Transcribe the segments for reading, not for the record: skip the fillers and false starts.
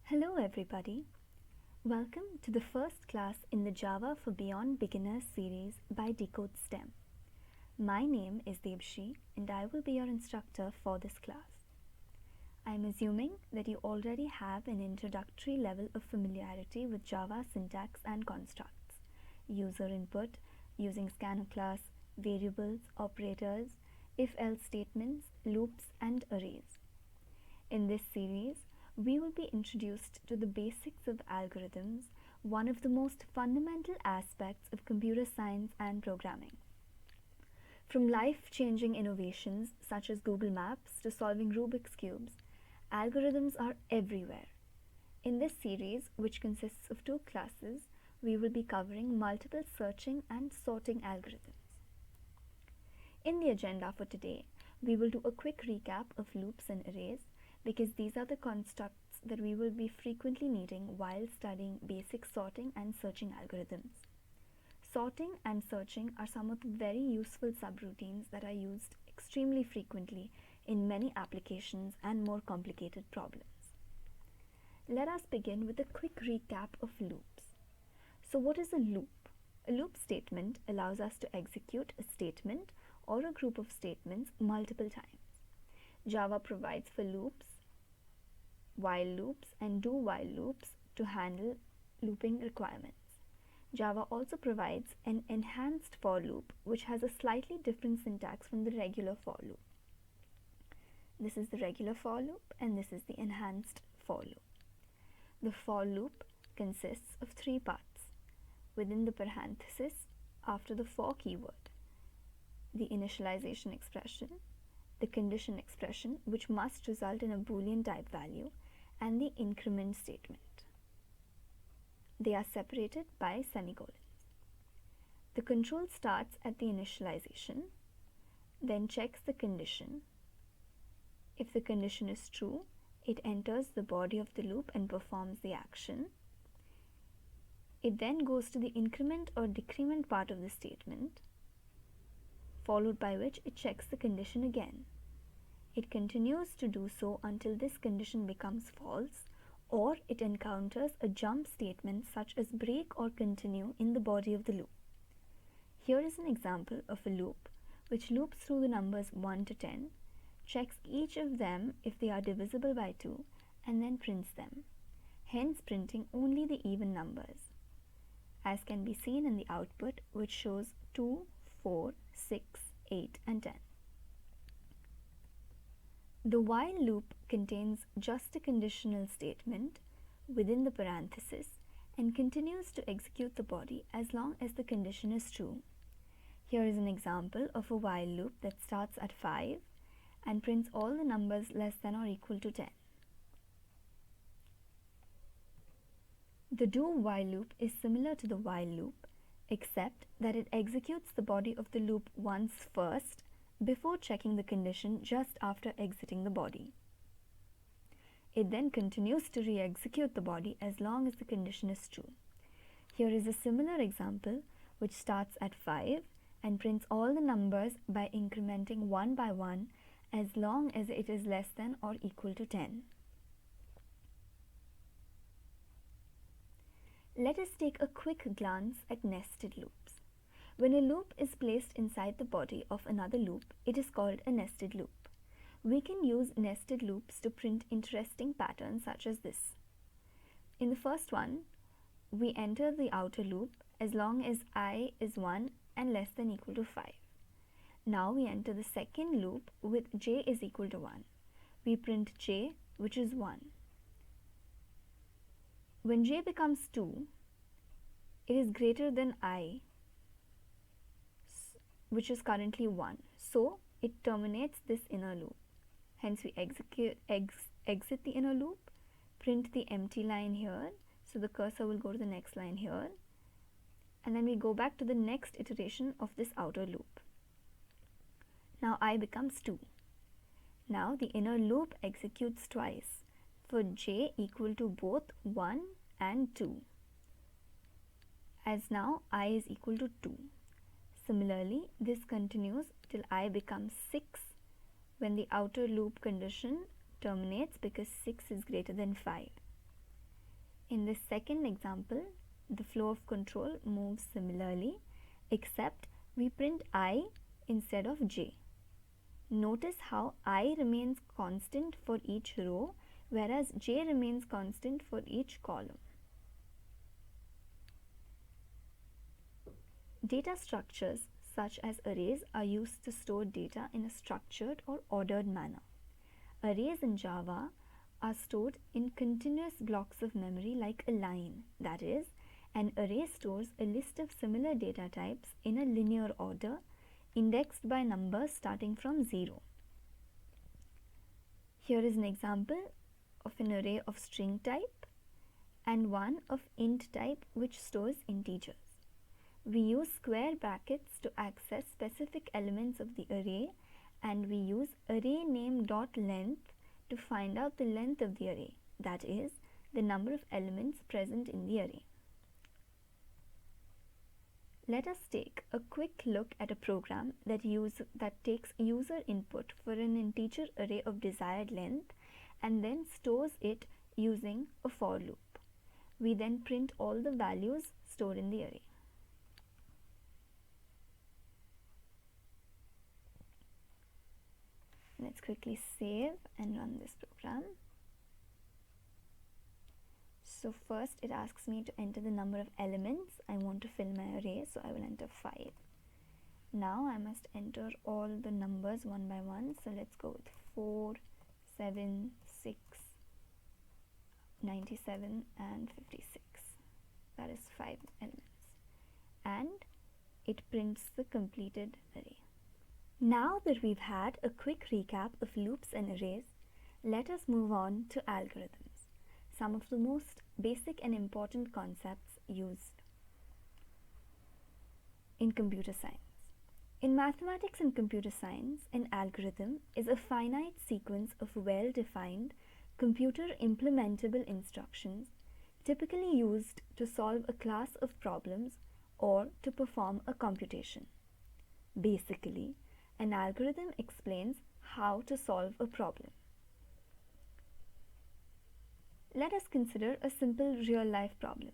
Hello everybody. Welcome to the first class in the Java for Beyond Beginners series by DcodeSTEM. My name is Debeshee and I will be your instructor for this class. I am assuming that you already have an introductory level of familiarity with Java syntax and constructs, user input, using scanner class, variables, operators, if-else statements, loops, and arrays. In this series, we will be introduced to the basics of algorithms, one of the most fundamental aspects of computer science and programming. From life-changing innovations such as Google Maps to solving Rubik's Cubes, algorithms are everywhere. In this series, which consists of two classes, we will be covering multiple searching and sorting algorithms. In the agenda for today, we will do a quick recap of loops and arrays, because these are the constructs that we will be frequently needing while studying basic sorting and searching algorithms. Sorting and searching are some of the very useful subroutines that are used extremely frequently in many applications and more complicated problems. Let us begin with a quick recap of loops. So what is a loop? A loop statement allows us to execute a statement or a group of statements multiple times. Java provides for loops, while loops, and do-while loops to handle looping requirements. Java also provides an enhanced for loop, which has a slightly different syntax from the regular for loop. This is the regular for loop, and this is the enhanced for loop. The for loop consists of three parts. Within the parenthesis, after the for keyword, the initialization expression, the condition expression, which must result in a Boolean type value, and the increment statement. They are separated by semicolons. The control starts at the initialization, then checks the condition. If the condition is true, it enters the body of the loop and performs the action. It then goes to the increment or decrement part of the statement, followed by which it checks the condition again. It continues to do so until this condition becomes false, or it encounters a jump statement such as break or continue in the body of the loop. Here is an example of a loop which loops through the numbers 1 to 10, checks each of them if they are divisible by 2, and then prints them, hence printing only the even numbers, as can be seen in the output, which shows 2, 4, 6, 8, and 10. The while loop contains just a conditional statement within the parenthesis and continues to execute the body as long as the condition is true. Here is an example of a while loop that starts at 5 and prints all the numbers less than or equal to 10. The do-while loop is similar to the while loop, except that it executes the body of the loop once first before checking the condition just after exiting the body. It then continues to re-execute the body as long as the condition is true. Here is a similar example which starts at 5 and prints all the numbers by incrementing one by one as long as it is less than or equal to 10. Let us take a quick glance at nested loops. When a loop is placed inside the body of another loop, it is called a nested loop. We can use nested loops to print interesting patterns such as this. In the first one, we enter the outer loop as long as I is 1 and less than equal to 5. Now we enter the second loop with j is equal to 1. We print j, which is 1. When j becomes 2, it is greater than I, which is currently 1. So it terminates this inner loop. Hence we exit the inner loop, print the empty line here. So the cursor will go to the next line here. And then we go back to the next iteration of this outer loop. Now I becomes 2. Now the inner loop executes twice for j equal to both 1 and 2, as now I is equal to 2. Similarly, this continues till I becomes 6 when the outer loop condition terminates because 6 is greater than 5. In this second example, the flow of control moves similarly, except we print I instead of j. Notice how I remains constant for each row, whereas j remains constant for each column. Data structures such as arrays are used to store data in a structured or ordered manner. Arrays in Java are stored in continuous blocks of memory like a line. That is, an array stores a list of similar data types in a linear order, indexed by numbers starting from 0. Here is an example of an array of string type and one of int type which stores integers. We use square brackets to access specific elements of the array, and we use array name.length to find out the length of the array, that is, the number of elements present in the array. Let us take a quick look at a program that takes user input for an integer array of desired length and then stores it using a for loop. We then print all the values stored in the array. Let's quickly save and run this program. So first it asks me to enter the number of elements I want to fill my array, so I will enter 5. Now I must enter all the numbers one by one, so let's go with 4, 7, 6, 97 and 56. That is 5 elements. And it prints the completed array. Now that we've had a quick recap of loops and arrays, let us move on to algorithms, some of the most basic and important concepts used in computer science. In mathematics and computer science, an algorithm is a finite sequence of well-defined computer implementable instructions typically used to solve a class of problems or to perform a computation. Basically, an algorithm explains how to solve a problem. Let us consider a simple real-life problem.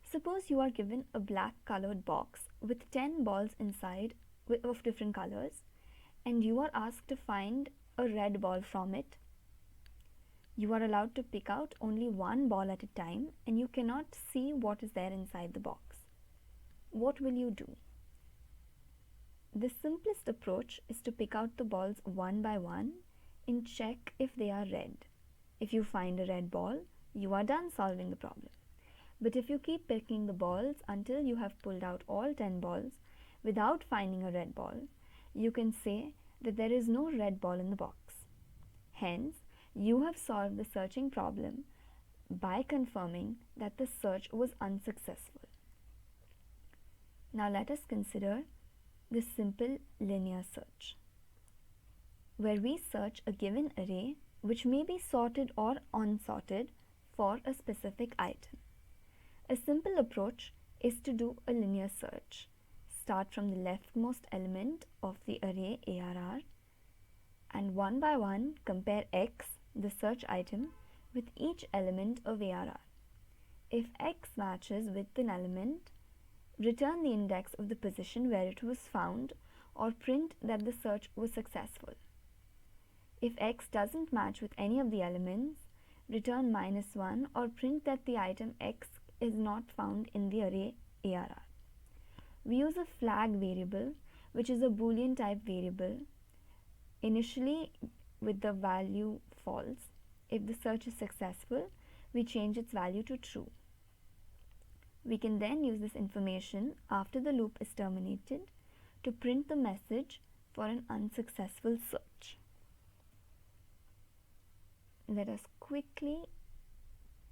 Suppose you are given a black colored box with 10 balls inside of different colors, and you are asked to find a red ball from it. You are allowed to pick out only one ball at a time, and you cannot see what is there inside the box. What will you do? The simplest approach is to pick out the balls one by one and check if they are red. If you find a red ball, you are done solving the problem. But if you keep picking the balls until you have pulled out all 10 balls without finding a red ball, you can say that there is no red ball in the box. Hence, you have solved the searching problem by confirming that the search was unsuccessful. Now let us consider the simple linear search, where we search a given array which may be sorted or unsorted for a specific item. A simple approach is to do a linear search. Start from the leftmost element of the array ARR and one by one compare X, the search item, with each element of ARR. If X matches with an element, return the index of the position where it was found or print that the search was successful. If X doesn't match with any of the elements, return -1 or print that the item X is not found in the array ARR. We use a flag variable, which is a Boolean type variable, initially with the value false. If the search is successful, we change its value to true. We can then use this information after the loop is terminated to print the message for an unsuccessful search. Let us quickly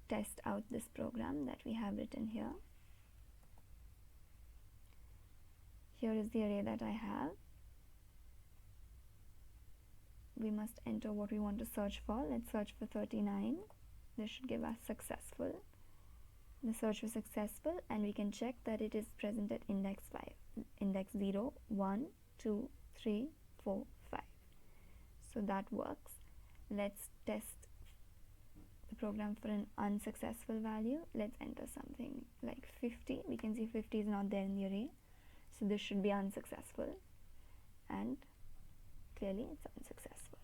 test out this program that we have written here. Here is the array that I have. We must enter what we want to search for. Let's search for 39. This should give us successful. The search was successful, and we can check that it is present at index 5. Index 0, 1, 2, 3, 4, 5. So that works. Let's test the program for an unsuccessful value. Let's enter something like 50. We can see 50 is not there in the array, so this should be unsuccessful, and clearly it's unsuccessful.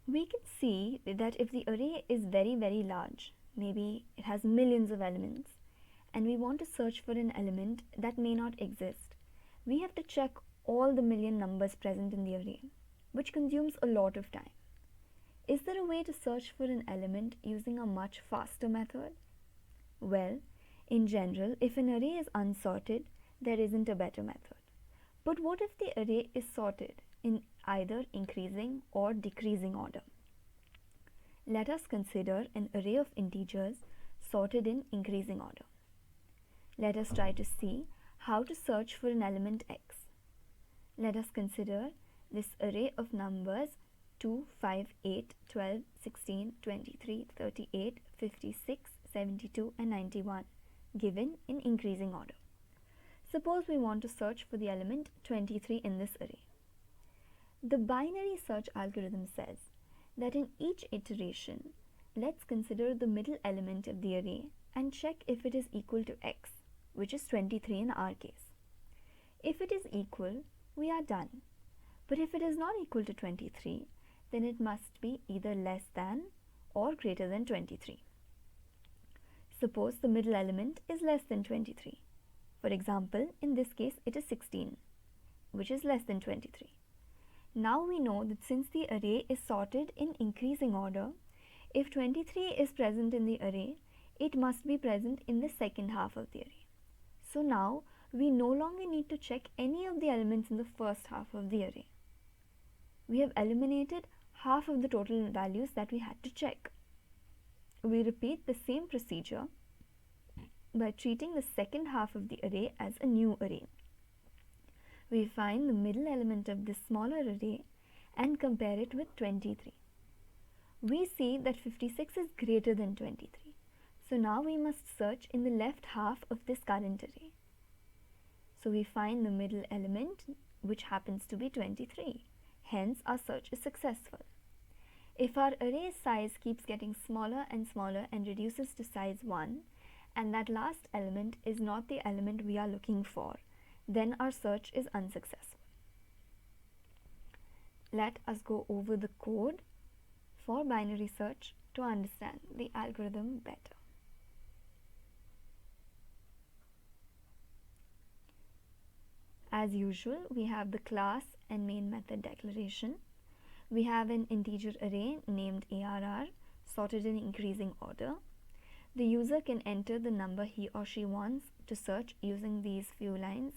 We can see that if the array is very large, maybe it has millions of elements, and we want to search for an element that may not exist, we have to check all the million numbers present in the array, which consumes a lot of time. Is there a way to search for an element using a much faster method? Well, in general, if an array is unsorted, there isn't a better method. But what if the array is sorted in either increasing or decreasing order? Let us consider an array of integers sorted in increasing order. Let us try to see how to search for an element x. Let us consider this array of numbers 2, 5, 8, 12, 16, 23, 38, 56, 72 and 91 given in increasing order. Suppose we want to search for the element 23 in this array. The binary search algorithm says that in each iteration, let's consider the middle element of the array and check if it is equal to x, which is 23 in our case. If it is equal, we are done. But if it is not equal to 23, then it must be either less than or greater than 23. Suppose the middle element is less than 23. For example, in this case it is 16, which is less than 23. Now we know that since the array is sorted in increasing order, if 23 is present in the array, it must be present in the second half of the array. So now we no longer need to check any of the elements in the first half of the array. We have eliminated half of the total values that we had to check. We repeat the same procedure by treating the second half of the array as a new array. We find the middle element of this smaller array and compare it with 23. We see that 56 is greater than 23. So now we must search in the left half of this current array. So we find the middle element, which happens to be 23. Hence, our search is successful. If our array size keeps getting smaller and smaller and reduces to size 1, and that last element is not the element we are looking for, then our search is unsuccessful. Let us go over the code for binary search to understand the algorithm better. As usual, we have the class and main method declaration. We have an integer array named ARR sorted in increasing order. The user can enter the number he or she wants to search using these few lines.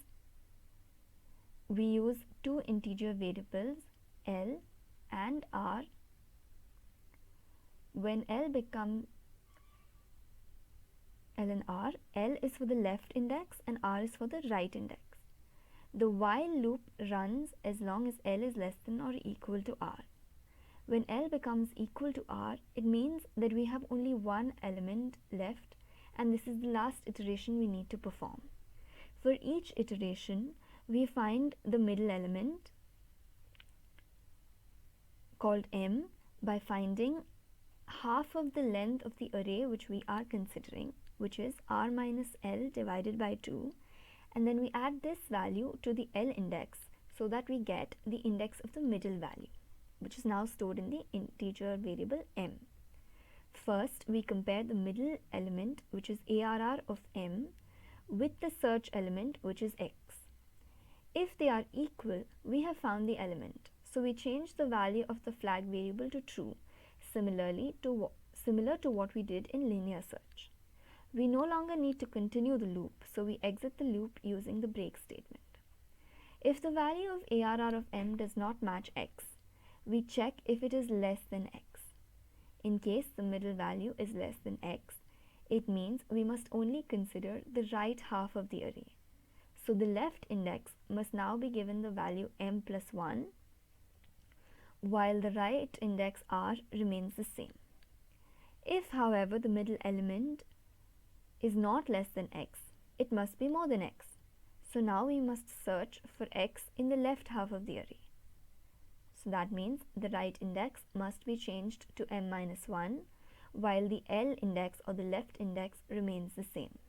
We use two integer variables, L and R. When L becomes L and R, L is for the left index and R is for the right index. The while loop runs as long as L is less than or equal to R. When L becomes equal to R, it means that we have only one element left, and this is the last iteration we need to perform. For each iteration, we find the middle element called M by finding half of the length of the array which we are considering, which is R minus L divided by 2, and then we add this value to the L index so that we get the index of the middle value, which is now stored in the integer variable M. First, we compare the middle element, which is ARR of M, with the search element, which is X. If they are equal, we have found the element, so we change the value of the flag variable to true, similar to what we did in linear search. We no longer need to continue the loop, so we exit the loop using the break statement. If the value of ARR of M does not match X, we check if it is less than X. In case the middle value is less than X, it means we must only consider the right half of the array. So the left index must now be given the value M plus 1, while the right index R remains the same. If, however, the middle element is not less than X, it must be more than X. So now we must search for X in the left half of the array. So that means the right index must be changed to m-1, while the L index or the left index remains the same.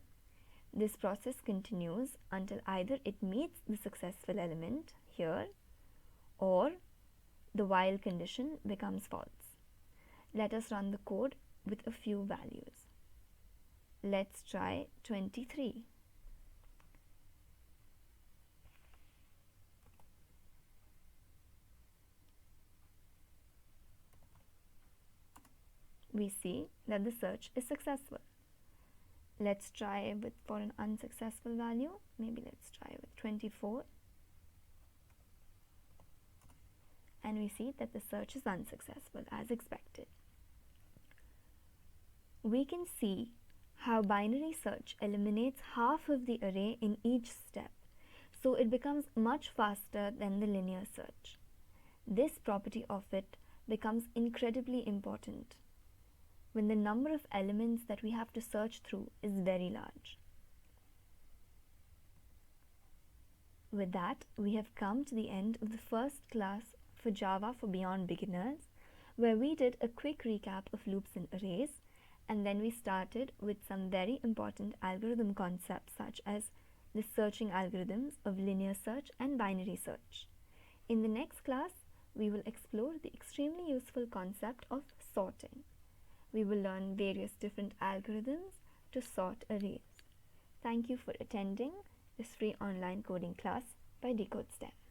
This process continues until either it meets the successful element here or the while condition becomes false. Let us run the code with a few values. Let's try 23. We see that the search is successful. Let's try for an unsuccessful value. Maybe let's try with 24. And we see that the search is unsuccessful as expected. We can see how binary search eliminates half of the array in each step, so it becomes much faster than the linear search. This property of it becomes incredibly important when the number of elements that we have to search through is very large. With that, we have come to the end of the first class for Java for Beyond Beginners, where we did a quick recap of loops and arrays, and then we started with some very important algorithm concepts such as the searching algorithms of linear search and binary search. In the next class, we will explore the extremely useful concept of sorting. We will learn various different algorithms to sort arrays. Thank you for attending this free online coding class by DcodeSTEM.